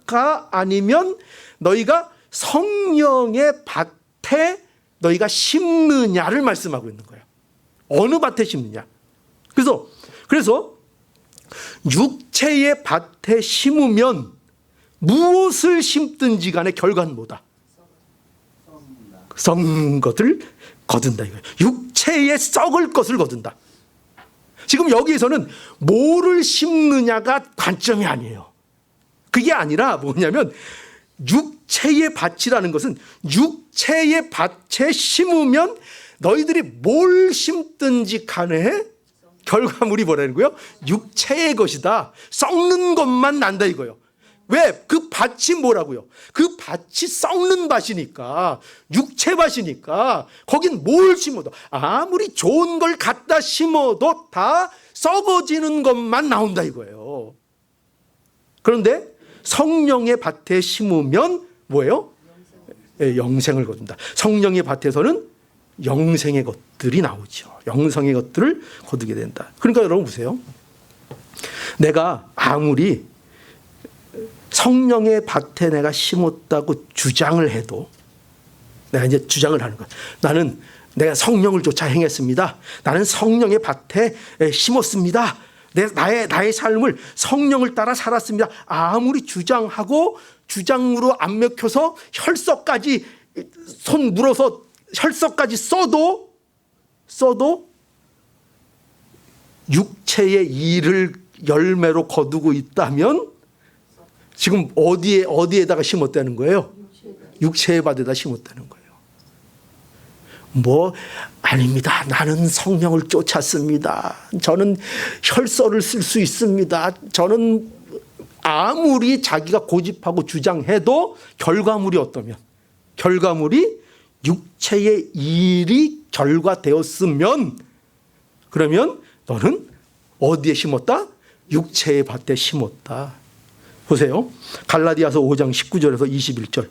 Speaker 1: 아니면 너희가 성령의 밭에 너희가 심느냐를 말씀하고 있는 거예요. 어느 밭에 심느냐. 그래서 육체의 밭에 심으면 무엇을 심든지 간에 결과는 뭐다? 썩은 것을 거둔다 이거예요. 육체에 썩을 것을 거둔다. 지금 여기에서는 뭐를 심느냐가 관점이 아니에요. 그게 아니라 뭐냐면 육체의 밭이라는 것은 육체의 밭에 심으면 너희들이 뭘 심든지 간에 결과물이 뭐라는 거예요? 육체의 것이다. 썩는 것만 난다 이거예요. 왜? 그 밭이 뭐라고요? 그 밭이 썩는 밭이니까, 육체 밭이니까 거긴 뭘 심어도 아무리 좋은 걸 갖다 심어도 다 썩어지는 것만 나온다 이거예요. 그런데 성령의 밭에 심으면 뭐예요? 영생을 거둔다. 성령의 밭에서는 영생의 것들이 나오죠. 영생의 것들을 거두게 된다. 그러니까 여러분 보세요. 내가 아무리 성령의 밭에 내가 심었다고 주장을 해도, 내가 이제 주장을 하는 거야. 내가 성령을 쫓아 행했습니다. 나는 성령의 밭에 심었습니다. 나의 삶을 성령을 따라 살았습니다. 아무리 주장하고 주장으로 안 먹혀서 혈서까지 손 물어서 혈서까지 써도 육체의 일을 열매로 거두고 있다면 지금 어디에다가 심었다는 거예요? 육체의 밭에다 심었다는 거예요. 아닙니다. 나는 성령을 쫓았습니다. 저는 혈서를 쓸 수 있습니다. 저는 아무리 자기가 고집하고 주장해도 결과물이 어떠면, 결과물이 육체의 일이 결과되었으면, 그러면 너는 어디에 심었다? 육체의 밭에 심었다. 보세요. 갈라디아서 5장 19절에서 21절.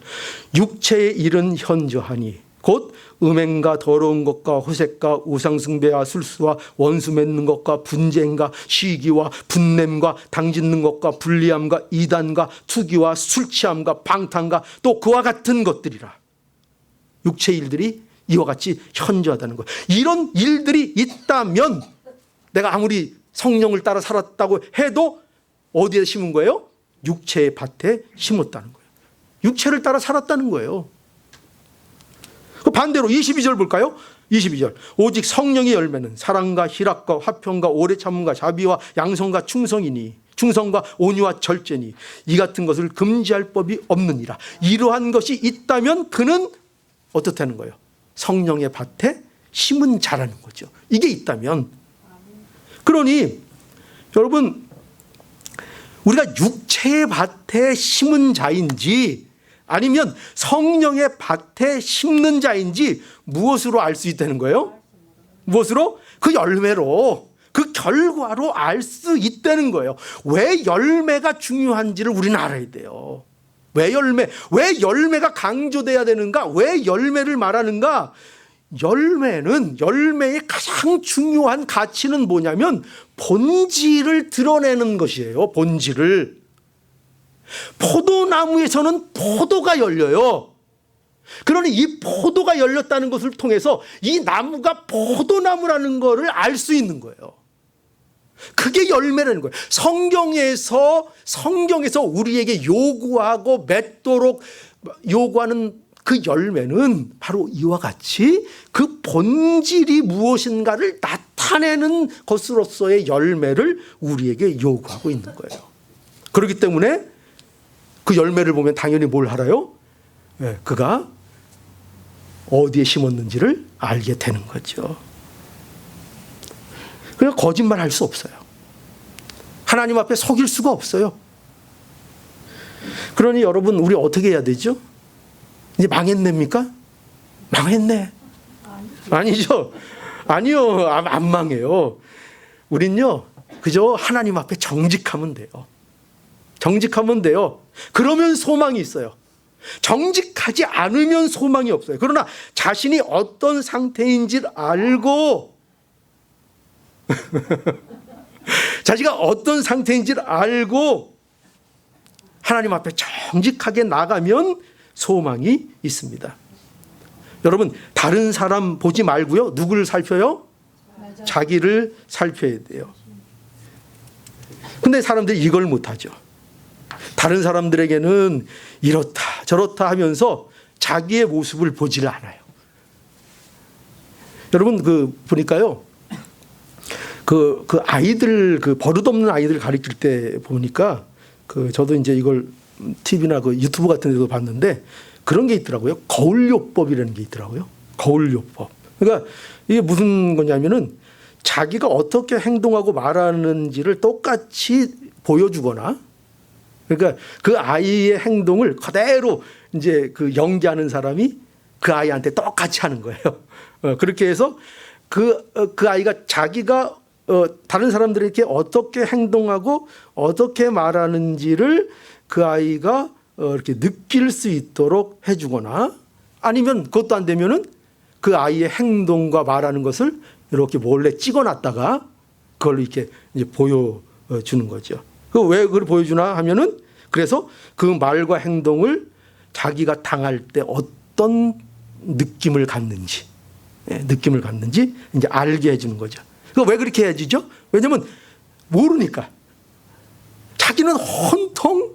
Speaker 1: 육체의 일은 현저하니 곧 음행과 더러운 것과 호색과 우상숭배와 술수와 원수 맺는 것과 분쟁과 시기와 분냄과 당짓는 것과 불리함과 이단과 투기와 술취함과 방탕과 또 그와 같은 것들이라. 육체 일들이 이와 같이 현저하다는 거예요. 이런 일들이 있다면 내가 아무리 성령을 따라 살았다고 해도 어디에 심은 거예요? 육체의 밭에 심었다는 거예요. 육체를 따라 살았다는 거예요. 반대로 22절 볼까요? 22절. 오직 성령의 열매는 사랑과 희락과 화평과 오래 참음과 자비와 양성과 충성과 온유와 절제니 이 같은 것을 금지할 법이 없느니라. 이러한 것이 있다면 그는 어떻다는 거예요? 성령의 밭에 심은 자라는 거죠. 이게 있다면. 그러니 여러분, 우리가 육체의 밭에 심은 자인지 아니면 성령의 밭에 심는 자인지 무엇으로 알 수 있다는 거예요? 무엇으로? 그 열매로, 그 결과로 알 수 있다는 거예요. 왜 열매가 중요한지를 우리는 알아야 돼요. 왜 열매가 강조돼야 되는가? 왜 열매를 말하는가? 열매의 가장 중요한 가치는 뭐냐면 본질을 드러내는 것이에요. 본질을. 포도나무에서는 포도가 열려요. 그러니 이 포도가 열렸다는 것을 통해서 이 나무가 포도나무라는 것을 알 수 있는 거예요. 그게 열매라는 거예요. 성경에서 우리에게 요구하고 맺도록 요구하는 그 열매는 바로 이와 같이 그 본질이 무엇인가를 나타내는 것으로서의 열매를 우리에게 요구하고 있는 거예요. 그렇기 때문에 그 열매를 보면 당연히 뭘 알아요? 그가 어디에 심었는지를 알게 되는 거죠. 그냥 거짓말할 수 없어요. 하나님 앞에 속일 수가 없어요. 그러니 여러분, 우리 어떻게 해야 되죠? 이제 망했냅니까? 망했네. 아니죠. 아니요. 안 망해요. 우린요, 그저 하나님 앞에 정직하면 돼요. 정직하면 돼요. 그러면 소망이 있어요. 정직하지 않으면 소망이 없어요. 그러나 자신이 어떤 상태인지를 알고 자기가 어떤 상태인지를 알고 하나님 앞에 정직하게 나가면 소망이 있습니다. 여러분, 다른 사람 보지 말고요. 누구를 살펴요? 자기를 살펴야 돼요. 근데 사람들이 이걸 못하죠. 다른 사람들에게는 이렇다 저렇다 하면서 자기의 모습을 보지를 않아요. 여러분, 보니까요, 그 아이들, 버릇없는 아이들 가르칠 때 보니까 저도 이제 이걸 TV나 유튜브 같은 데도 봤는데 그런 게 있더라고요. 거울요법이라는 게 있더라고요. 거울요법. 그러니까 이게 무슨 거냐면은 자기가 어떻게 행동하고 말하는지를 똑같이 보여주거나, 그러니까 그 아이의 행동을 그대로 이제 연기하는 사람이 그 아이한테 똑같이 하는 거예요. 그렇게 해서 그 아이가 자기가 다른 그들에게 어떻게 행동하고 어떻게 말하는지를 그 아이가 이렇게 느낄 수 있도록 해주거나, 아니면 그것도 안 되면은 그 아이의 행동과 말하는 것을 이렇게 몰래 찍어놨다가 그걸 이렇게 이제 보여주는 거죠. 왜 그걸 보여주나 하면은, 그래서 그 말과 행동을 자기가 당할 때 어떤 느낌을 갖는지 이제 알게 해주는 거죠. 왜 그렇게 해주죠? 왜냐면 모르니까. 자기는 혼통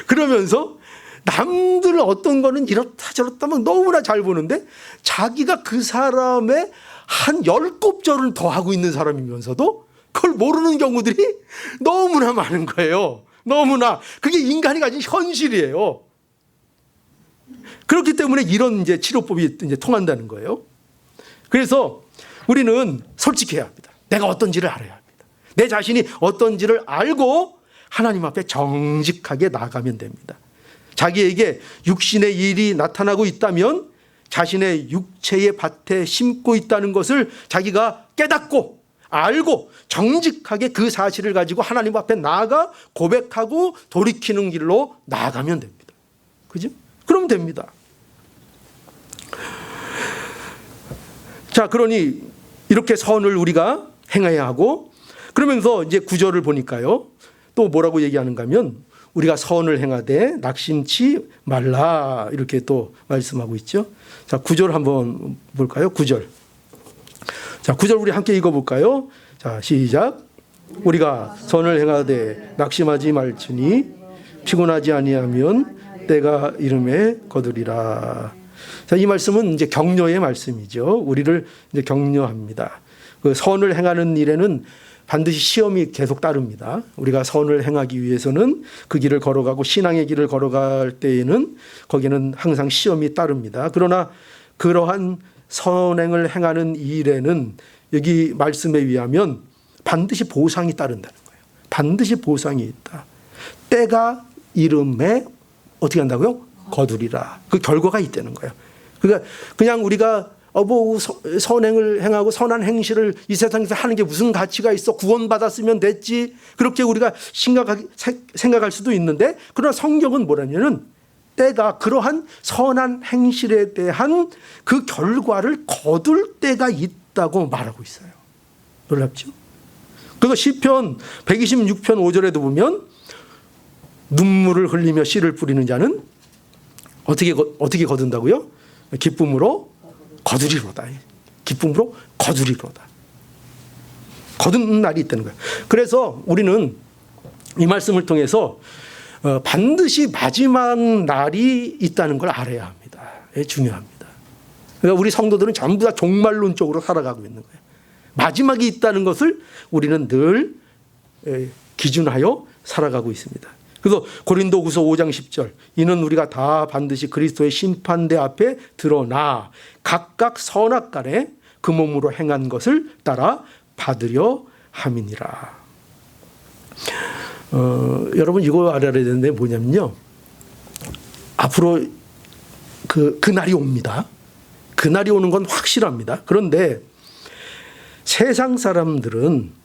Speaker 1: 그러면서 남들 어떤 거는 이렇다 저렇다 막 너무나 잘 보는데 자기가 그 사람의 한 10곱절은 더 하고 있는 사람이면서도 그걸 모르는 경우들이 너무나 많은 거예요. 너무나. 그게 인간이 가진 현실이에요. 그렇기 때문에 이런 이제 치료법이 이제 통한다는 거예요. 그래서 우리는 솔직해야 합니다. 내가 어떤지를 알아야 합니다. 내 자신이 어떤지를 알고 하나님 앞에 정직하게 나가면 됩니다. 자기에게 육신의 일이 나타나고 있다면 자신의 육체의 밭에 심고 있다는 것을 자기가 깨닫고 알고 정직하게 그 사실을 가지고 하나님 앞에 나아가 고백하고 돌이키는 길로 나아가면 됩니다. 그죠? 그러면 됩니다. 자, 그러니 이렇게 선을 우리가 행해야 하고, 그러면서 이제 9절을 보니까요, 또 뭐라고 얘기하는가 하면 우리가 선을 행하되 낙심치 말라 이렇게 또 말씀하고 있죠. 자, 9절 한번 볼까요? 9절. 자, 9절 우리 함께 읽어볼까요? 자, 시작. 우리가 선을 행하되 낙심하지 말지니 피곤하지 아니하면 때가 이름에 거두리라. 자, 이 말씀은 이제 격려의 말씀이죠. 우리를 이제 격려합니다. 그 선을 행하는 일에는 반드시 시험이 계속 따릅니다. 우리가 선을 행하기 위해서는 그 길을 걸어가고 신앙의 길을 걸어갈 때에는 거기는 항상 시험이 따릅니다. 그러나 그러한 선행을 행하는 일에는 여기 말씀에 의하면 반드시 보상이 따른다는 거예요. 반드시 보상이 있다. 때가 이름에 어떻게 한다고요? 거두리라. 그 결과가 있다는 거예요. 그러니까 그냥 우리가 선행을 행하고 선한 행실을 이 세상에서 하는 게 무슨 가치가 있어? 구원받았으면 됐지. 그렇게 우리가 생각할 수도 있는데, 그러나 성경은 뭐라냐면 때가 그러한 선한 행실에 대한 그 결과를 거둘 때가 있다고 말하고 있어요. 놀랍죠? 그래서 시편 126편 5절에도 보면 눈물을 흘리며 씨를 뿌리는 자는 어떻게 거둔다고요? 기쁨으로 거두리로다. 기쁨으로 거두리로다. 거두는 날이 있다는 거예요. 그래서 우리는 이 말씀을 통해서 반드시 마지막 날이 있다는 걸 알아야 합니다. 중요합니다. 그러니까 우리 성도들은 전부 다 종말론적으로 살아가고 있는 거예요. 마지막이 있다는 것을 우리는 늘 기준하여 살아가고 있습니다. 그래서 고린도후서 5장 10절, 이는 우리가 다 반드시 그리스도의 심판대 앞에 드러나 각각 선악간에 그 몸으로 행한 것을 따라 받으려 함이니라. 여러분 이거 알아야 되는데 뭐냐면요, 앞으로 그 날이 옵니다. 그 날이 오는 건 확실합니다. 그런데 세상 사람들은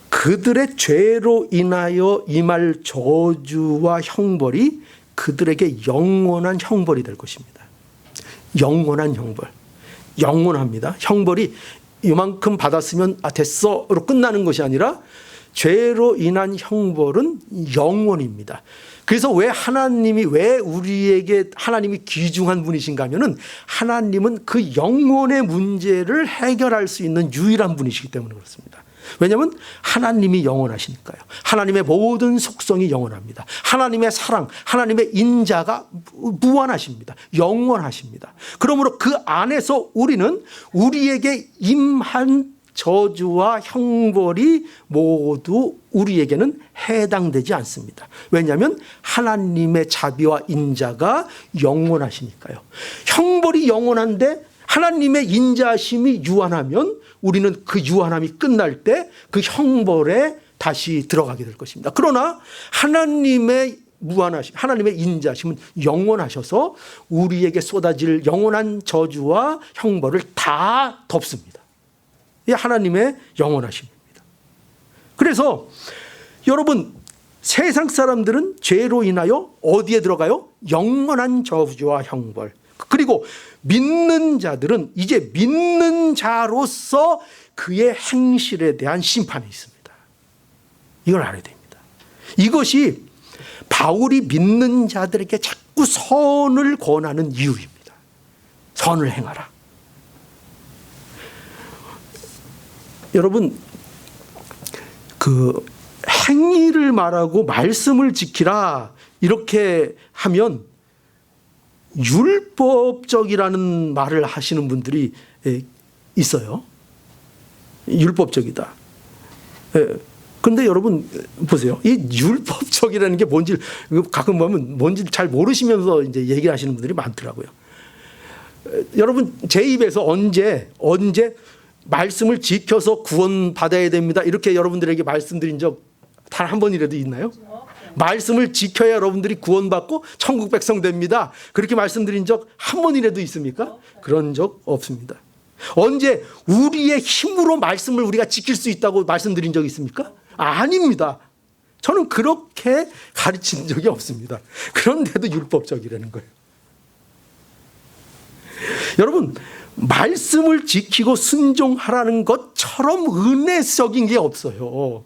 Speaker 1: 그들의 죄로 인하여 임할 저주와 형벌이 그들에게 영원한 형벌이 될 것입니다. 영원한 형벌. 영원합니다. 형벌이 이만큼 받았으면 됐어로 끝나는 것이 아니라 죄로 인한 형벌은 영원입니다. 그래서 왜 우리에게 하나님이 귀중한 분이신가 하면은 하나님은 그 영혼의 문제를 해결할 수 있는 유일한 분이시기 때문에 그렇습니다. 왜냐하면 하나님이 영원하시니까요. 하나님의 모든 속성이 영원합니다. 하나님의 사랑, 하나님의 인자가 무한하십니다. 영원하십니다. 그러므로 그 안에서 우리는 우리에게 임한 저주와 형벌이 모두 우리에게는 해당되지 않습니다. 왜냐하면 하나님의 자비와 인자가 영원하시니까요. 형벌이 영원한데 하나님의 인자심이 유한하면 우리는 그 유한함이 끝날 때 그 형벌에 다시 들어가게 될 것입니다. 그러나 하나님의 하나님의 인자심은 영원하셔서 우리에게 쏟아질 영원한 저주와 형벌을 다 덮습니다. 이게 하나님의 영원하심입니다. 그래서 여러분, 세상 사람들은 죄로 인하여 어디에 들어가요? 영원한 저주와 형벌. 그리고 믿는 자들은 이제 믿는 자로서 그의 행실에 대한 심판이 있습니다. 이걸 알아야 됩니다. 이것이 바울이 믿는 자들에게 자꾸 선을 권하는 이유입니다. 선을 행하라. 여러분, 그 행위를 말하고 말씀을 지키라 이렇게 하면 율법적이라는 말을 하시는 분들이 있어요. 율법적이다. 그런데 여러분 보세요. 이 율법적이라는 게 뭔지 가끔 보면 뭔지 잘 모르시면서 이제 얘기하시는 분들이 많더라고요. 여러분 제 입에서 언제 말씀을 지켜서 구원받아야 됩니다, 이렇게 여러분들에게 말씀드린 적 단 한 번이라도 있나요? 말씀을 지켜야 여러분들이 구원받고 천국 백성 됩니다, 그렇게 말씀드린 적 한 번이라도 있습니까? 그런 적 없습니다. 언제 우리의 힘으로 말씀을 우리가 지킬 수 있다고 말씀드린 적이 있습니까? 아닙니다. 저는 그렇게 가르친 적이 없습니다. 그런데도 율법적이라는 거예요. 여러분, 말씀을 지키고 순종하라는 것처럼 은혜적인 게 없어요.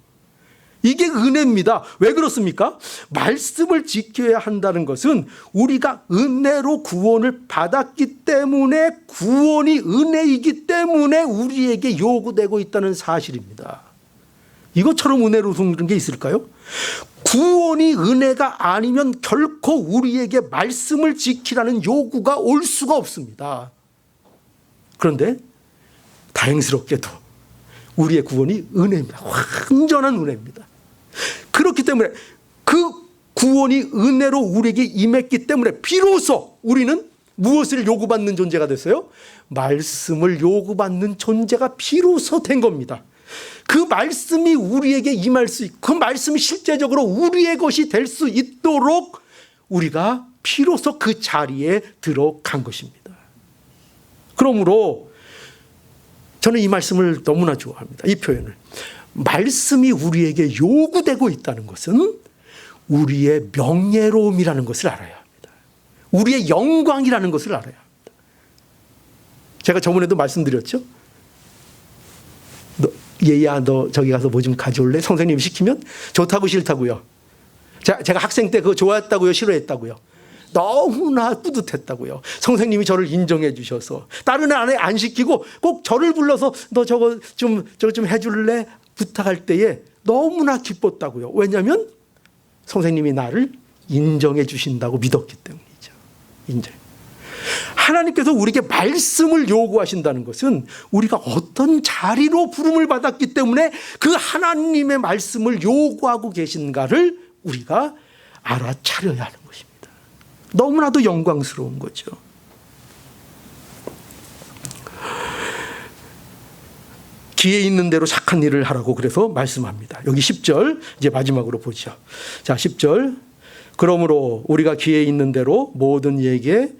Speaker 1: 이게 은혜입니다. 왜 그렇습니까? 말씀을 지켜야 한다는 것은 우리가 은혜로 구원을 받았기 때문에, 구원이 은혜이기 때문에 우리에게 요구되고 있다는 사실입니다. 이것처럼 은혜로운 게 있을까요? 구원이 은혜가 아니면 결코 우리에게 말씀을 지키라는 요구가 올 수가 없습니다. 그런데 다행스럽게도 우리의 구원이 은혜입니다. 완전한 은혜입니다. 그렇기 때문에 그 구원이 은혜로 우리에게 임했기 때문에 비로소 우리는 무엇을 요구받는 존재가 됐어요? 말씀을 요구받는 존재가 비로소 된 겁니다. 그 말씀이 우리에게 임할 수 있고 그 말씀이 실제적으로 우리의 것이 될 수 있도록 우리가 비로소 그 자리에 들어간 것입니다. 그러므로 저는 이 말씀을 너무나 좋아합니다. 이 표현을. 말씀이 우리에게 요구되고 있다는 것은 우리의 명예로움이라는 것을 알아야 합니다. 우리의 영광이라는 것을 알아야 합니다. 제가 저번에도 말씀드렸죠. 얘야 너 저기 가서 뭐 좀 가져올래? 선생님이 시키면 좋다고 싫다고요. 제가 학생 때 그거 좋아했다고요? 싫어했다고요? 너무나 뿌듯했다고요. 선생님이 저를 인정해 주셔서 다른 애 안 시키고 꼭 저를 불러서 너 저거 좀 해줄래? 부탁할 때에 너무나 기뻤다고요. 왜냐하면 선생님이 나를 인정해 주신다고 믿었기 때문이죠. 인정. 하나님께서 우리에게 말씀을 요구하신다는 것은 우리가 어떤 자리로 부름을 받았기 때문에 그 하나님의 말씀을 요구하고 계신가를 우리가 알아차려야 하는 것입니다. 너무나도 영광스러운 거죠. 기회 있는 대로 착한 일을 하라고 그래서 말씀합니다. 여기 10절 이제 마지막으로 보죠. 자, 10절. 그러므로 우리가 기회 있는 대로 모든 이에게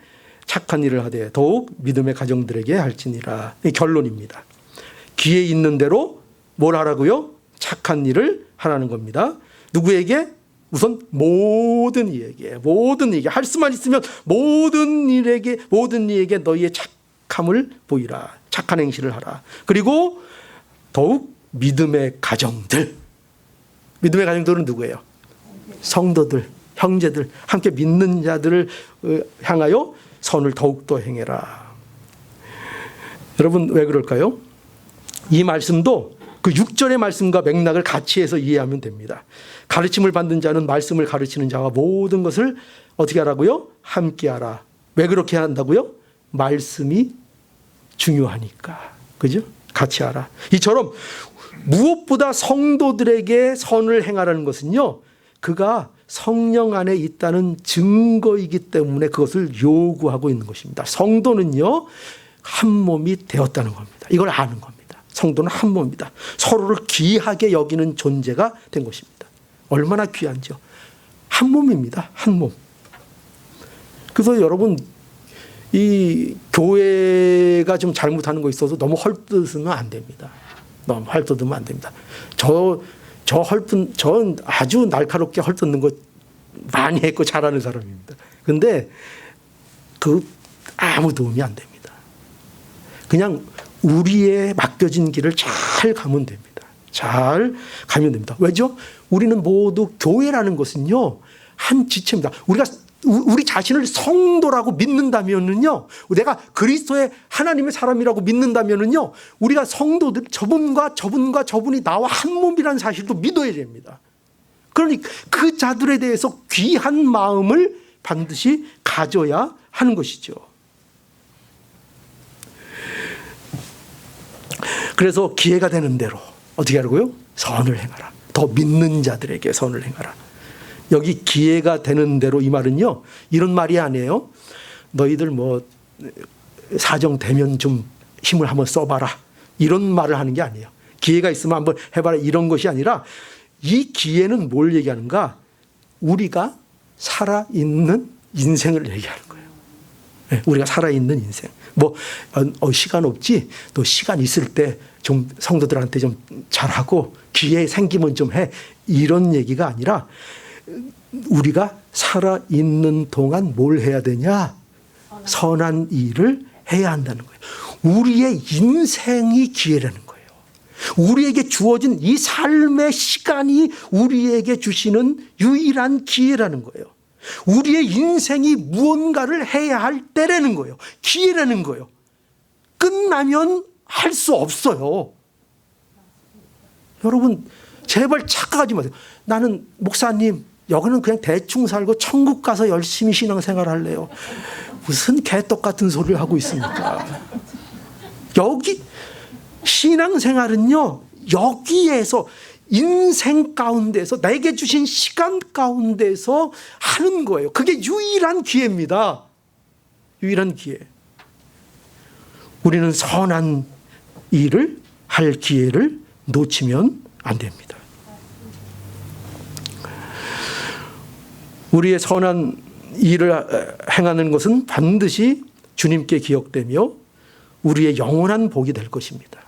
Speaker 1: 착한 일을 하되 더욱 믿음의 가정들에게 할지니라. 이 결론입니다. 기회 있는 대로 뭘 하라고요? 착한 일을 하라는 겁니다. 누구에게? 우선 모든 이에게 할 수만 있으면 모든 이에게 너희의 착함을 보이라. 착한 행실을 하라. 그리고 더욱 믿음의 가정들. 믿음의 가정들은 누구예요? 성도들, 형제들, 함께 믿는 자들을 향하여 선을 더욱더 행해라. 여러분 왜 그럴까요? 이 말씀도 그 6절의 말씀과 맥락을 같이 해서 이해하면 됩니다. 가르침을 받는 자는 말씀을 가르치는 자와 모든 것을 어떻게 하라고요? 함께 하라. 왜 그렇게 한다고요? 말씀이 중요하니까. 그죠? 같이 하라. 이처럼 무엇보다 성도들에게 선을 행하라는 것은요, 그가 성령 안에 있다는 증거이기 때문에 그것을 요구하고 있는 것입니다. 성도는요, 한 몸이 되었다는 겁니다. 이걸 아는 겁니다. 성도는 한 몸입니다. 서로를 귀하게 여기는 존재가 된 것입니다. 얼마나 귀한지요. 한 몸입니다. 한 몸. 그래서 여러분, 이 교회가 좀 잘못하는 거 있어서 너무 헐뜯으면 안 됩니다. 너무 헐뜯으면 안 됩니다. 전 아주 날카롭게 헐뜯는 거 많이 했고 잘하는 사람입니다. 근데 아무 도움이 안 됩니다. 그냥 우리의 맡겨진 길을 잘 가면 됩니다. 잘 가면 됩니다. 왜죠? 우리는 모두 교회라는 것은요, 한 지체입니다. 우리 자신을 성도라고 믿는다면은요, 내가 그리스도의 하나님의 사람이라고 믿는다면은요, 우리가 성도들, 저분과 저분이 나와 한 몸이라는 사실도 믿어야 됩니다. 그러니 그 자들에 대해서 귀한 마음을 반드시 가져야 하는 것이죠. 그래서 기회가 되는 대로 어떻게 하라고요? 선을 행하라. 더 믿는 자들에게 선을 행하라. 여기 기회가 되는 대로 이 말은요, 이런 말이 아니에요. 너희들 뭐 사정되면 좀 힘을 한번 써봐라. 이런 말을 하는 게 아니에요. 기회가 있으면 한번 해봐라. 이런 것이 아니라 이 기회는 뭘 얘기하는가? 우리가 살아있는 인생을 얘기하는 거예요. 네, 우리가 살아있는 인생. 시간 없지? 너 시간 있을 때 좀 성도들한테 좀 잘하고 기회 생기면 좀 해. 이런 얘기가 아니라 우리가 살아있는 동안 뭘 해야 되냐? 선한 일을 해야 한다는 거예요. 우리의 인생이 기회라는 거예요. 우리에게 주어진 이 삶의 시간이 우리에게 주시는 유일한 기회라는 거예요. 우리의 인생이 무언가를 해야 할 때라는 거예요. 기회라는 거예요. 끝나면 할 수 없어요. 여러분 제발 착각하지 마세요. 나는 목사님 여기는 그냥 대충 살고 천국 가서 열심히 신앙생활 할래요. 무슨 개떡 같은 소리를 하고 있습니까? 여기 신앙생활은요, 여기에서 인생 가운데서 내게 주신 시간 가운데서 하는 거예요. 그게 유일한 기회입니다. 유일한 기회. 우리는 선한 일을 할 기회를 놓치면 안 됩니다. 우리의 선한 일을 행하는 것은 반드시 주님께 기억되며 우리의 영원한 복이 될 것입니다.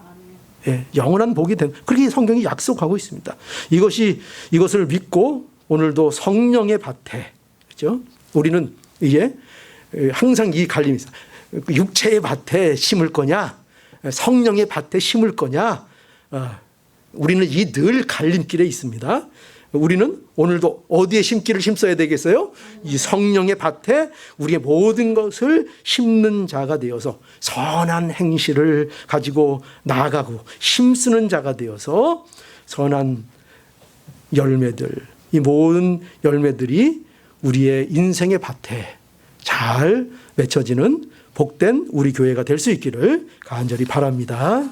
Speaker 1: 예, 영원한 복이 된, 그렇게 성경이 약속하고 있습니다. 이것을 믿고 오늘도 성령의 밭에, 그렇죠? 우리는 이게 항상 이 갈림이 있어요. 육체의 밭에 심을 거냐, 성령의 밭에 심을 거냐, 우리는 이 늘 갈림길에 있습니다. 우리는 오늘도 어디에 심기를 심어야 되겠어요? 이 성령의 밭에 우리의 모든 것을 심는 자가 되어서 선한 행실을 가지고 나아가고 힘쓰는 자가 되어서 선한 열매들, 이 모든 열매들이 우리의 인생의 밭에 잘 맺혀지는 복된 우리 교회가 될 수 있기를 간절히 바랍니다.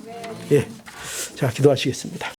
Speaker 1: 예, 자, 기도하시겠습니다.